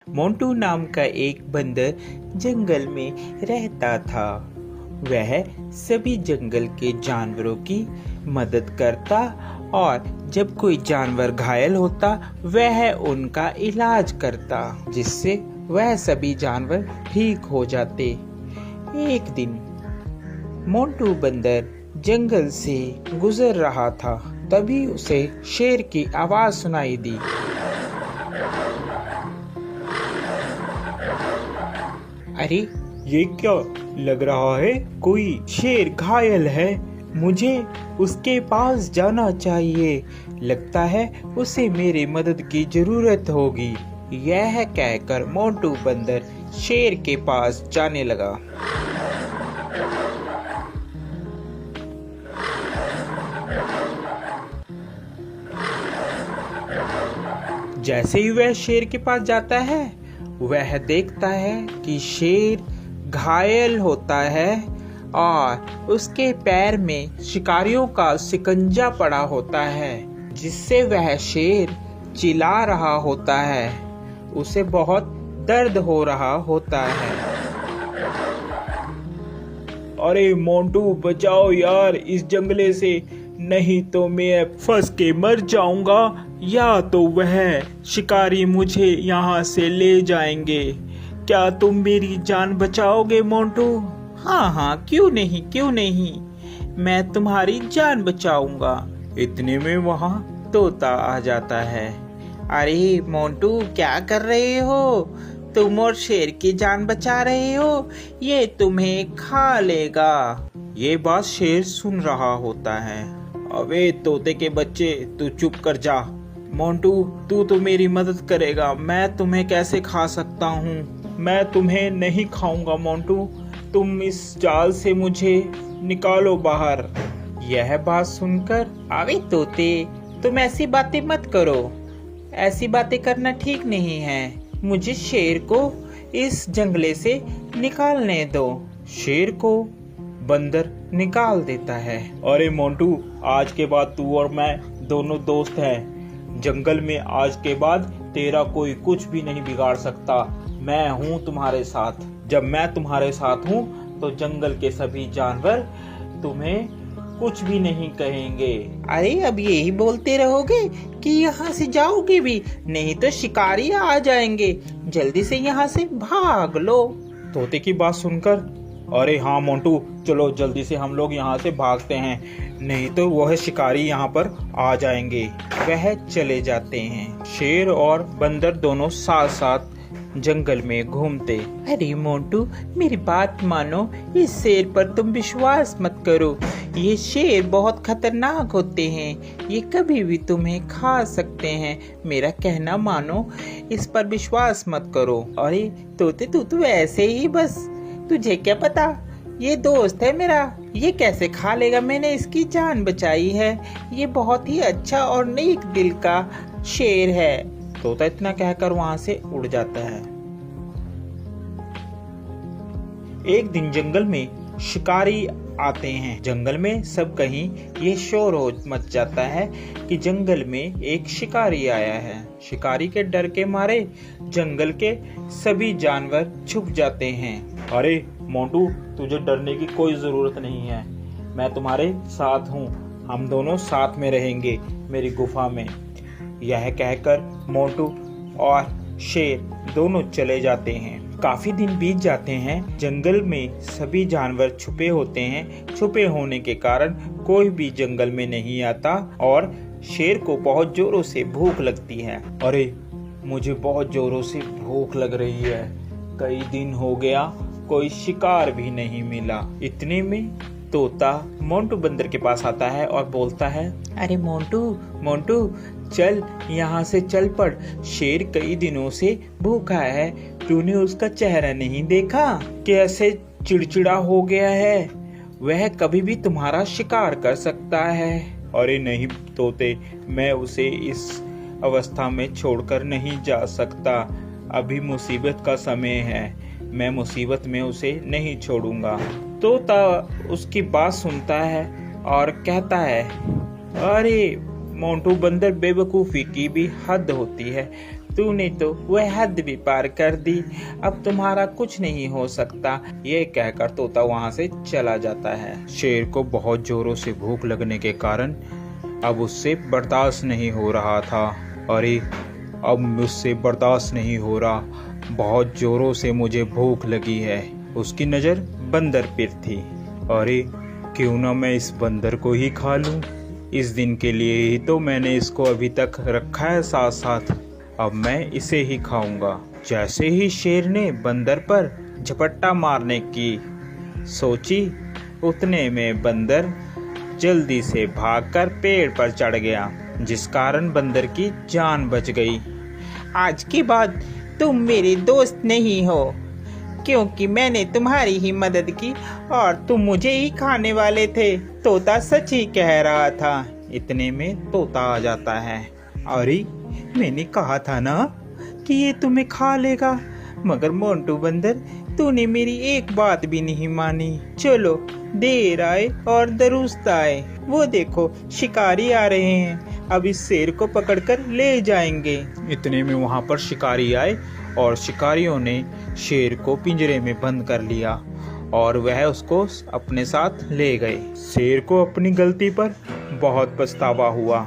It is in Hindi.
मोंटू नाम का एक बंदर जंगल में रहता था। वह सभी जंगल के जानवरों की मदद करता और जब कोई जानवर घायल होता वह उनका इलाज करता, जिससे वह सभी जानवर ठीक हो जाते। एक दिन मोंटू बंदर जंगल से गुजर रहा था, तभी उसे शेर की आवाज सुनाई दी। अरे ये क्या लग रहा है, कोई शेर घायल है, मुझे उसके पास जाना चाहिए, लगता है उसे मेरी मदद की जरूरत होगी। यह कहकर मोंटू बंदर शेर के पास जाने लगा। जैसे ही वह शेर के पास जाता है वह देखता है कि शेर घायल होता है और उसके पैर में शिकारियों का शिकंजा पड़ा होता है, जिससे वह शेर चिल्ला रहा होता है। उसे बहुत दर्द हो रहा होता है। अरे मोंटू बचाओ यार इस जंगले से, नहीं तो मैं फंस के मर जाऊंगा, या तो वह शिकारी मुझे यहाँ से ले जाएंगे। क्या तुम मेरी जान बचाओगे मोंटू? हाँ, क्यों नहीं, मैं तुम्हारी जान बचाऊंगा। इतने में वहाँ तोता आ जाता है। अरे मोंटू क्या कर रहे हो? तुम और शेर की जान बचा रहे हो, ये तुम्हें खा लेगा। ये बात शेर सुन रहा होता है। अबे तोते के बच्चे, तू चुप कर जा। मोंटू तू तो मेरी मदद करेगा, मैं तुम्हें कैसे खा सकता हूँ? मैं तुम्हें नहीं खाऊंगा मोंटू, तुम इस जाल से मुझे निकालो बाहर। यह बात सुनकर, अबे तोते तुम ऐसी बातें मत करो, ऐसी बातें करना ठीक नहीं है, मुझे शेर को इस जंगले से निकालने दो। शेर को बंदर निकाल देता है। अरे मोंटू आज के बाद तू और मैं दोनों दोस्त हैं, जंगल में आज के बाद तेरा कोई कुछ भी नहीं बिगाड़ सकता। मैं हूँ तुम्हारे साथ, जब मैं तुम्हारे साथ हूँ तो जंगल के सभी जानवर तुम्हें कुछ भी नहीं कहेंगे। अरे अब यही बोलते रहोगे कि यहाँ से जाओगे भी, नहीं तो शिकारी आ जाएंगे, जल्दी से यहाँ से भाग लो। तोते की बात सुनकर, अरे हाँ मोंटू चलो जल्दी से हम लोग यहाँ से भागते हैं, नहीं तो वह शिकारी यहाँ पर आ जाएंगे। वह चले जाते हैं। शेर और बंदर दोनों साथ साथ जंगल में घूमते। अरे मोंटू मेरी बात मानो, इस शेर पर तुम विश्वास मत करो, ये शेर बहुत खतरनाक होते हैं, ये कभी भी तुम्हें खा सकते हैं, मेरा कहना मानो, इस पर विश्वास मत करो। अरे तोते तू तो ऐसे ही बस, तुझे क्या पता, ये दोस्त है मेरा, ये कैसे खा लेगा, मैंने इसकी जान बचाई है, ये बहुत ही अच्छा और नेक दिल का शेर है। तोता इतना कहकर वहां से उड़ जाता है। एक दिन जंगल में शिकारी आते हैं। जंगल में सब कहीं ये शोर हो मच जाता है कि जंगल में एक शिकारी आया है। शिकारी के डर के मारे जंगल के सभी जानवर छुप जाते हैं। अरे मोंटू तुझे डरने की कोई जरूरत नहीं है, मैं तुम्हारे साथ हूँ, हम दोनों साथ में रहेंगे मेरी गुफा में। यह कहकर मोंटू और शेर दोनों चले जाते हैं। काफी दिन बीत जाते हैं। जंगल में सभी जानवर छुपे होते हैं। छुपे होने के कारण कोई भी जंगल में नहीं आता और शेर को बहुत जोरों से भूख लगती है। अरे मुझे बहुत जोरों से भूख लग रही है, कई दिन हो गया कोई शिकार भी नहीं मिला। इतने में तोता मोंटू बंदर के पास आता है और बोलता है, अरे मोंटू चल यहाँ से चल पड़, शेर कई दिनों से भूखा है, तूने उसका चेहरा नहीं देखा, कैसे चिड़चिड़ा हो गया है, वह कभी भी तुम्हारा शिकार कर सकता है। अरे नहीं तोते, मैं उसे इस अवस्था में छोड़कर नहीं जा सकता, अभी मुसीबत का समय है, मैं मुसीबत में उसे नहीं छोड़ूंगा। तोता उसकी बात सुनता है और कहता है, अरे मोंटू बंदर बेवकूफ़ी की भी हद होती है, तूने तो वह हद भी पार कर दी, अब तुम्हारा कुछ नहीं हो सकता। ये कहकर तोता वहाँ से चला जाता है। शेर को बहुत जोरों से भूख लगने के कारण अब उससे बर्दाश्त नहीं हो रहा था। अरे अब मुझसे बर्दाश्त नहीं हो रहा, बहुत जोरों से मुझे भूख लगी है। उसकी नज़र बंदर पर थी। अरे क्यों ना मैं इस बंदर को ही खा लूं। इस दिन के लिए ही तो मैंने इसको अभी तक रखा है साथ साथ, अब मैं इसे ही खाऊंगा। जैसे ही शेर ने बंदर पर झपट्टा मारने की सोची, उतने में बंदर जल्दी से भागकर पेड़ पर चढ़ गया, जिस कारण बंदर की जान बच गई। आज के बाद तुम मेरे दोस्त नहीं हो, क्योंकि मैंने तुम्हारी ही मदद की और तुम मुझे ही खाने वाले थे। तोता सच ही कह रहा था। इतने में तोता आ जाता है। अरे मैंने कहा था ना कि ये तुम्हें खा लेगा, मगर मोंटू बंदर तूने मेरी एक बात भी नहीं मानी। चलो देर आए और दुरुस्त आए, वो देखो शिकारी आ रहे हैं, अब इस शेर को पकड़कर ले जाएंगे। इतने में वहां पर शिकारी आए और शिकारियों ने शेर को पिंजरे में बंद कर लिया और वह उसको अपने साथ ले गए। शेर को अपनी गलती पर बहुत पछतावा हुआ।